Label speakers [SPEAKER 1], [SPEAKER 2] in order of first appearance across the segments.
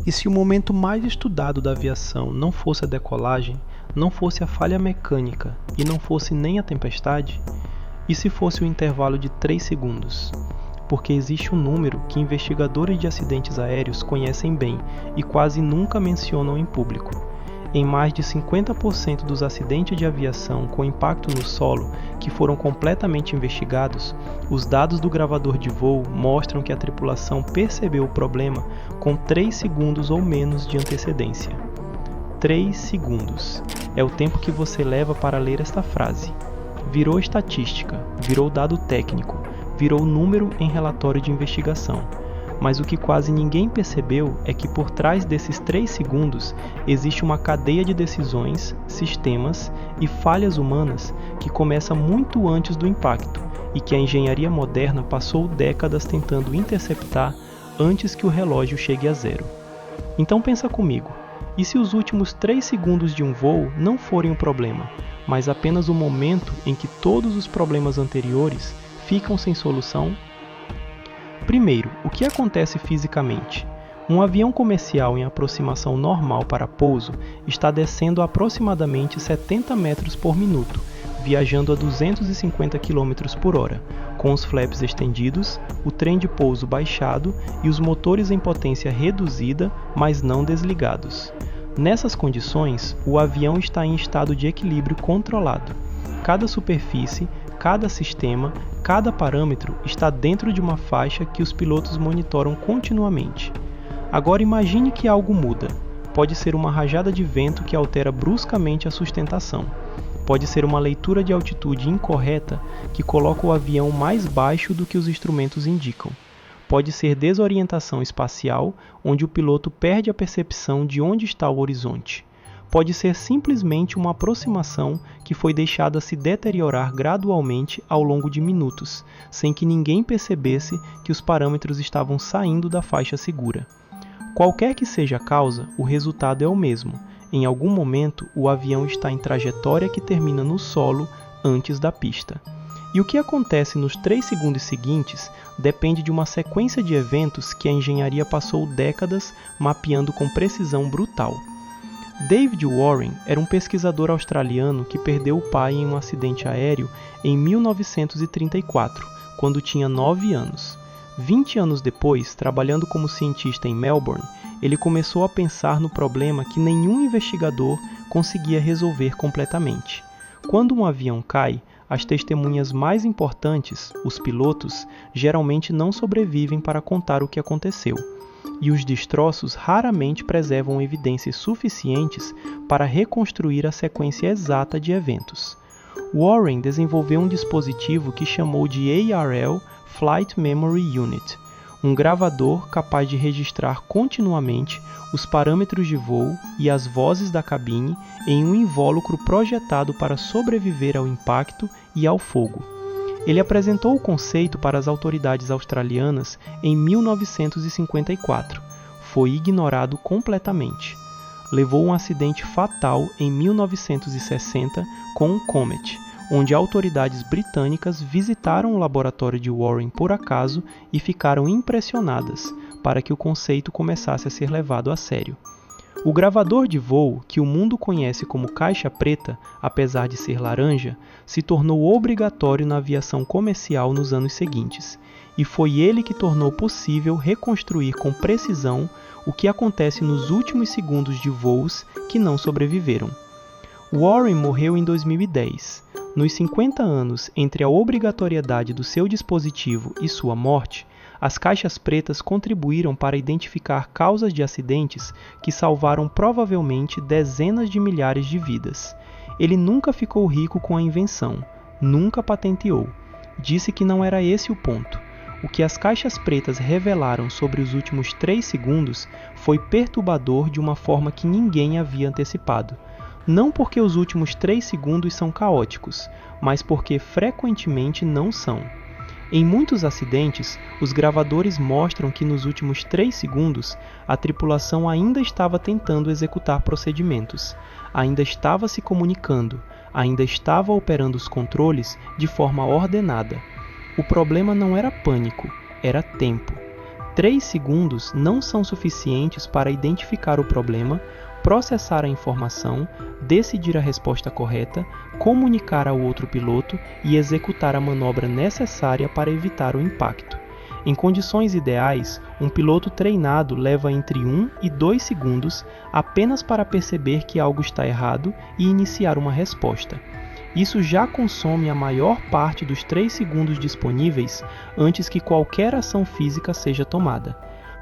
[SPEAKER 1] E se o momento mais estudado da aviação não fosse a decolagem, não fosse a falha mecânica e não fosse nem a tempestade? E se fosse o intervalo de 3 segundos? Porque existe um número que investigadores de acidentes aéreos conhecem bem e quase nunca mencionam em público. Em mais de 50% dos acidentes de aviação com impacto no solo que foram completamente investigados, os dados do gravador de voo mostram que a tripulação percebeu o problema com 3 segundos ou menos de antecedência. 3 segundos é o tempo que você leva para ler esta frase. Virou estatística, virou dado técnico, virou número em relatório de investigação. Mas o que quase ninguém percebeu é que por trás desses 3 segundos existe uma cadeia de decisões, sistemas e falhas humanas que começa muito antes do impacto e que a engenharia moderna passou décadas tentando interceptar antes que o relógio chegue a zero. Então pensa comigo, e se os últimos 3 segundos de um voo não forem um problema, mas apenas o momento em que todos os problemas anteriores ficam sem solução? Primeiro, o que acontece fisicamente? Um avião comercial em aproximação normal para pouso está descendo a aproximadamente 70 metros por minuto, viajando a 250 km por hora, com os flaps estendidos, o trem de pouso baixado e os motores em potência reduzida, mas não desligados. Nessas condições, o avião está em estado de equilíbrio controlado. Cada superfície, cada sistema, cada parâmetro está dentro de uma faixa que os pilotos monitoram continuamente. Agora imagine que algo muda. Pode ser uma rajada de vento que altera bruscamente a sustentação. Pode ser uma leitura de altitude incorreta que coloca o avião mais baixo do que os instrumentos indicam. Pode ser desorientação espacial, onde o piloto perde a percepção de onde está o horizonte. Pode ser simplesmente uma aproximação que foi deixada se deteriorar gradualmente ao longo de minutos, sem que ninguém percebesse que os parâmetros estavam saindo da faixa segura. Qualquer que seja a causa, o resultado é o mesmo. Em algum momento, o avião está em trajetória que termina no solo antes da pista. E o que acontece nos 3 segundos seguintes depende de uma sequência de eventos que a engenharia passou décadas mapeando com precisão brutal. David Warren era um pesquisador australiano que perdeu o pai em um acidente aéreo em 1934, quando tinha 9 anos. 20 anos depois, trabalhando como cientista em Melbourne, ele começou a pensar no problema que nenhum investigador conseguia resolver completamente. Quando um avião cai, as testemunhas mais importantes, os pilotos, geralmente não sobrevivem para contar o que aconteceu. E os destroços raramente preservam evidências suficientes para reconstruir a sequência exata de eventos. Warren desenvolveu um dispositivo que chamou de ARL Flight Memory Unit, um gravador capaz de registrar continuamente os parâmetros de voo e as vozes da cabine em um invólucro projetado para sobreviver ao impacto e ao fogo. Ele apresentou o conceito para as autoridades australianas em 1954. Foi ignorado completamente. Levou um acidente fatal em 1960 com um Comet, onde autoridades britânicas visitaram o laboratório de Warren por acaso e ficaram impressionadas para que o conceito começasse a ser levado a sério. O gravador de voo, que o mundo conhece como caixa preta, apesar de ser laranja, se tornou obrigatório na aviação comercial nos anos seguintes, e foi ele que tornou possível reconstruir com precisão o que acontece nos últimos segundos de voos que não sobreviveram. Warren morreu em 2010. Nos 50 anos entre a obrigatoriedade do seu dispositivo e sua morte, as caixas pretas contribuíram para identificar causas de acidentes que salvaram provavelmente dezenas de milhares de vidas. Ele nunca ficou rico com a invenção, nunca patenteou. Disse que não era esse o ponto. O que as caixas pretas revelaram sobre os últimos 3 segundos foi perturbador de uma forma que ninguém havia antecipado. Não porque os últimos 3 segundos são caóticos, mas porque frequentemente não são. Em muitos acidentes, os gravadores mostram que nos últimos 3 segundos, a tripulação ainda estava tentando executar procedimentos, ainda estava se comunicando, ainda estava operando os controles de forma ordenada. O problema não era pânico, era tempo. 3 segundos não são suficientes para identificar o problema, processar a informação, decidir a resposta correta, comunicar ao outro piloto e executar a manobra necessária para evitar o impacto. Em condições ideais, um piloto treinado leva entre 1 e 2 segundos apenas para perceber que algo está errado e iniciar uma resposta. Isso já consome a maior parte dos 3 segundos disponíveis antes que qualquer ação física seja tomada.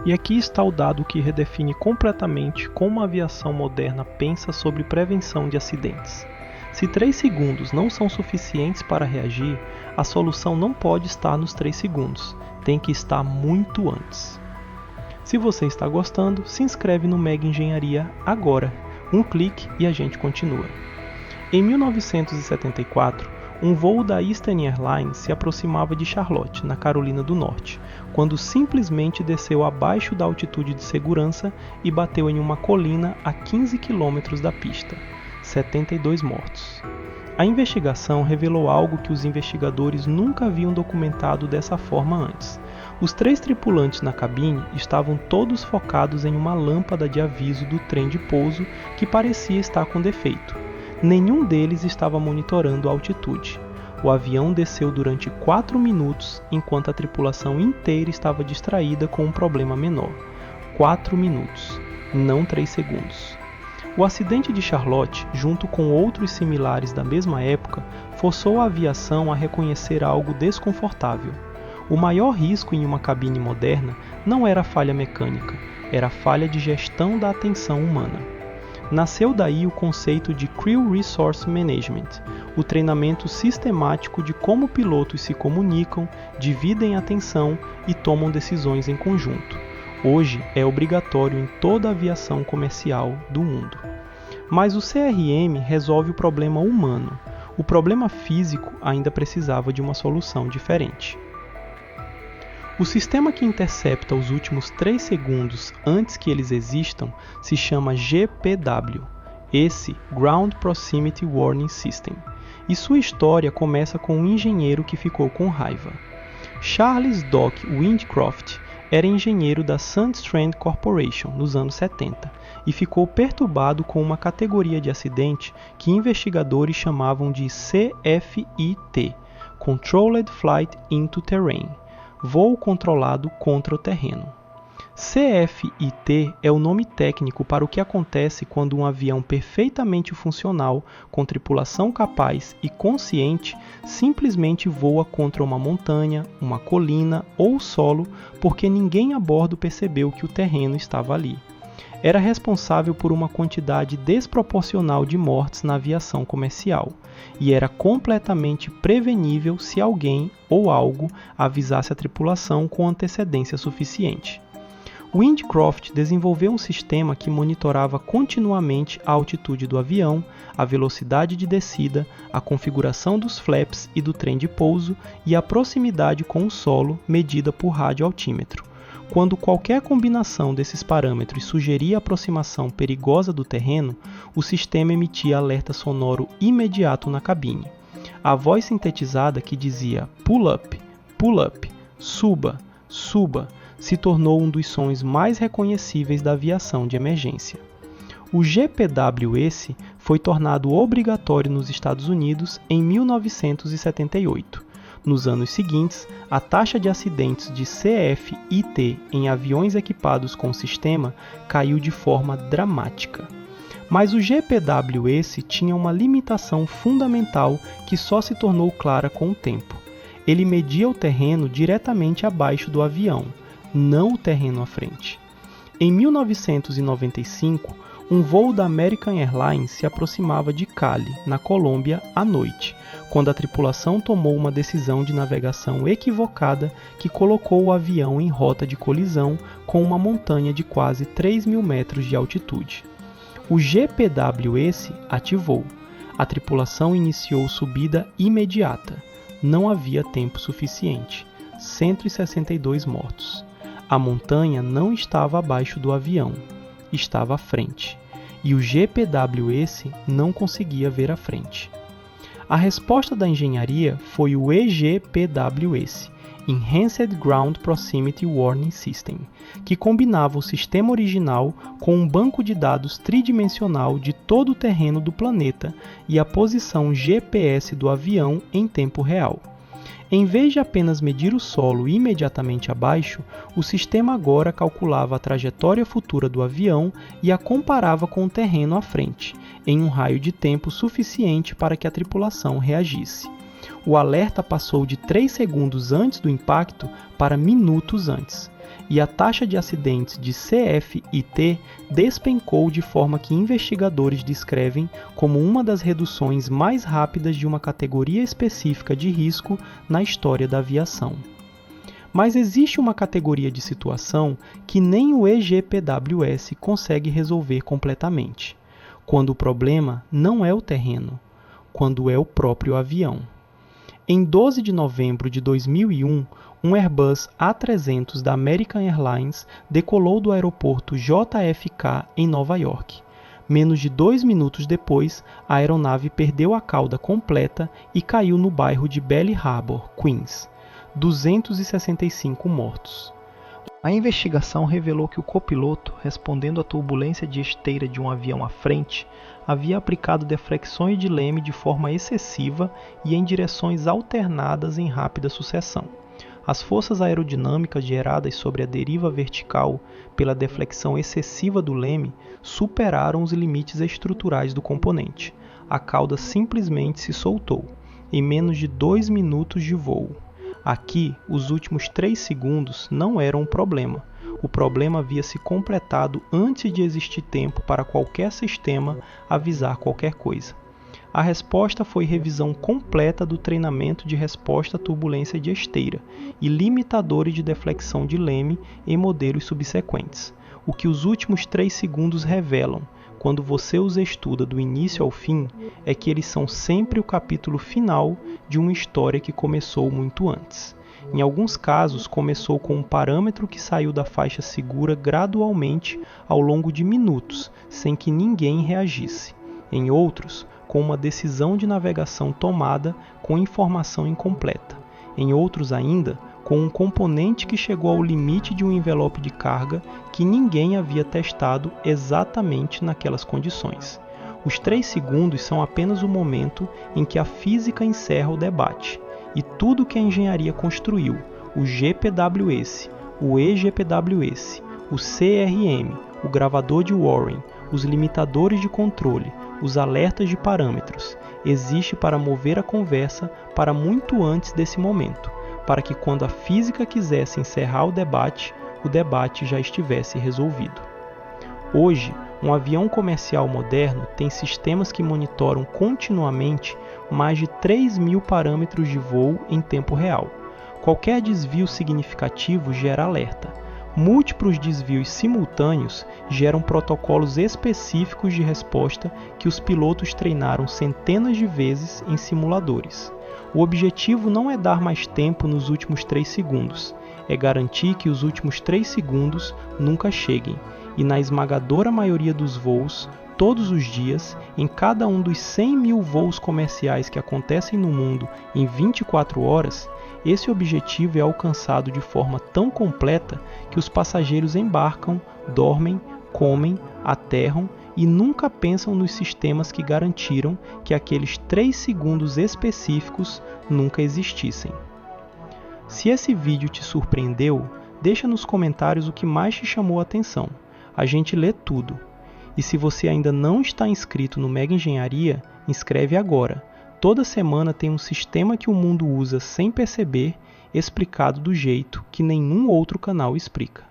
[SPEAKER 1] E aqui está o dado que redefine completamente como a aviação moderna pensa sobre prevenção de acidentes. Se 3 segundos não são suficientes para reagir, a solução não pode estar nos 3 segundos, tem que estar muito antes. Se você está gostando, se inscreve no Mega Engenharia agora. Um clique e a gente continua. Em 1974, um voo da Eastern Airlines se aproximava de Charlotte, na Carolina do Norte, quando simplesmente desceu abaixo da altitude de segurança e bateu em uma colina a 15 km da pista. 72 mortos. A investigação revelou algo que os investigadores nunca haviam documentado dessa forma antes. Os 3 tripulantes na cabine estavam todos focados em uma lâmpada de aviso do trem de pouso que parecia estar com defeito. Nenhum deles estava monitorando a altitude. O avião desceu durante 4 minutos, enquanto a tripulação inteira estava distraída com um problema menor. 4 minutos, não 3 segundos. O acidente de Charlotte, junto com outros similares da mesma época, forçou a aviação a reconhecer algo desconfortável. O maior risco em uma cabine moderna não era a falha mecânica, era a falha de gestão da atenção humana. Nasceu daí o conceito de Crew Resource Management, o treinamento sistemático de como pilotos se comunicam, dividem a atenção e tomam decisões em conjunto. Hoje é obrigatório em toda a aviação comercial do mundo. Mas o CRM resolve o problema humano. O problema físico ainda precisava de uma solução diferente. O sistema que intercepta os últimos 3 segundos antes que eles existam se chama GPW, esse Ground Proximity Warning System, e sua história começa com um engenheiro que ficou com raiva. Charles Doc Windcroft era engenheiro da Sandstrand Corporation nos anos 70 e ficou perturbado com uma categoria de acidente que investigadores chamavam de CFIT, Controlled Flight into Terrain, voo controlado contra o terreno. CFIT é o nome técnico para o que acontece quando um avião perfeitamente funcional, com tripulação capaz e consciente, simplesmente voa contra uma montanha, uma colina ou solo porque ninguém a bordo percebeu que o terreno estava ali. Era responsável por uma quantidade desproporcional de mortes na aviação comercial, e era completamente prevenível se alguém ou algo avisasse a tripulação com antecedência suficiente. Windcroft desenvolveu um sistema que monitorava continuamente a altitude do avião, a velocidade de descida, a configuração dos flaps e do trem de pouso e a proximidade com o solo medida por radioaltímetro. Quando qualquer combinação desses parâmetros sugeria a aproximação perigosa do terreno, o sistema emitia alerta sonoro imediato na cabine. A voz sintetizada que dizia pull up, suba, suba, se tornou um dos sons mais reconhecíveis da aviação de emergência. O GPWS foi tornado obrigatório nos Estados Unidos em 1978. Nos anos seguintes, a taxa de acidentes de CFIT em aviões equipados com o sistema caiu de forma dramática. Mas o GPWS tinha uma limitação fundamental que só se tornou clara com o tempo. Ele media o terreno diretamente abaixo do avião, não o terreno à frente. Em 1995, um voo da American Airlines se aproximava de Cali, na Colômbia, à noite, quando a tripulação tomou uma decisão de navegação equivocada que colocou o avião em rota de colisão com uma montanha de quase 3.000 metros de altitude. O GPWS ativou. A tripulação iniciou subida imediata. Não havia tempo suficiente. 162 mortos. A montanha não estava abaixo do avião, estava à frente, e o GPWS não conseguia ver à frente. A resposta da engenharia foi o EGPWS, Enhanced Ground Proximity Warning System, que combinava o sistema original com um banco de dados tridimensional de todo o terreno do planeta e a posição GPS do avião em tempo real. Em vez de apenas medir o solo imediatamente abaixo, o sistema agora calculava a trajetória futura do avião e a comparava com o terreno à frente, em um raio de tempo suficiente para que a tripulação reagisse. O alerta passou de 3 segundos antes do impacto para minutos antes, e a taxa de acidentes de CFIT despencou de forma que investigadores descrevem como uma das reduções mais rápidas de uma categoria específica de risco na história da aviação. Mas existe uma categoria de situação que nem o EGPWS consegue resolver completamente, quando o problema não é o terreno, quando é o próprio avião. Em 12 de novembro de 2001, um Airbus A300 da American Airlines decolou do aeroporto JFK em Nova York. Menos de 2 minutos depois, a aeronave perdeu a cauda completa e caiu no bairro de Belle Harbor, Queens. 265 mortos. A investigação revelou que o copiloto, respondendo à turbulência de esteira de um avião à frente, havia aplicado deflexões de leme de forma excessiva e em direções alternadas em rápida sucessão. As forças aerodinâmicas geradas sobre a deriva vertical pela deflexão excessiva do leme superaram os limites estruturais do componente. A cauda simplesmente se soltou, em menos de 2 minutos de voo. Aqui, os últimos 3 segundos não eram um problema. O problema havia se completado antes de existir tempo para qualquer sistema avisar qualquer coisa. A resposta foi revisão completa do treinamento de resposta à turbulência de esteira e limitadores de deflexão de leme em modelos subsequentes. O que os últimos 3 segundos revelam, quando você os estuda do início ao fim, é que eles são sempre o capítulo final de uma história que começou muito antes. Em alguns casos, começou com um parâmetro que saiu da faixa segura gradualmente ao longo de minutos, sem que ninguém reagisse. Em outros, com uma decisão de navegação tomada com informação incompleta. Em outros ainda, com um componente que chegou ao limite de um envelope de carga que ninguém havia testado exatamente naquelas condições. Os 3 segundos são apenas o momento em que a física encerra o debate, e tudo que a engenharia construiu, o GPWS, o EGPWS, o CRM, o gravador de Warren, os limitadores de controle, os alertas de parâmetros, existe para mover a conversa para muito antes desse momento, para que quando a física quisesse encerrar o debate já estivesse resolvido. Hoje, um avião comercial moderno tem sistemas que monitoram continuamente mais de 3.000 parâmetros de voo em tempo real. Qualquer desvio significativo gera alerta. Múltiplos desvios simultâneos geram protocolos específicos de resposta que os pilotos treinaram centenas de vezes em simuladores. O objetivo não é dar mais tempo nos últimos 3 segundos, é garantir que os últimos 3 segundos nunca cheguem, e na esmagadora maioria dos voos, todos os dias, em cada um dos 100.000 voos comerciais que acontecem no mundo em 24 horas, esse objetivo é alcançado de forma tão completa que os passageiros embarcam, dormem, comem, aterram e nunca pensam nos sistemas que garantiram que aqueles 3 segundos específicos nunca existissem. Se esse vídeo te surpreendeu, deixa nos comentários o que mais te chamou a atenção. A gente lê tudo. E se você ainda não está inscrito no Mega Engenharia, inscreve agora. Toda semana tem um sistema que o mundo usa sem perceber, explicado do jeito que nenhum outro canal explica.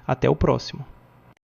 [SPEAKER 1] Até o próximo.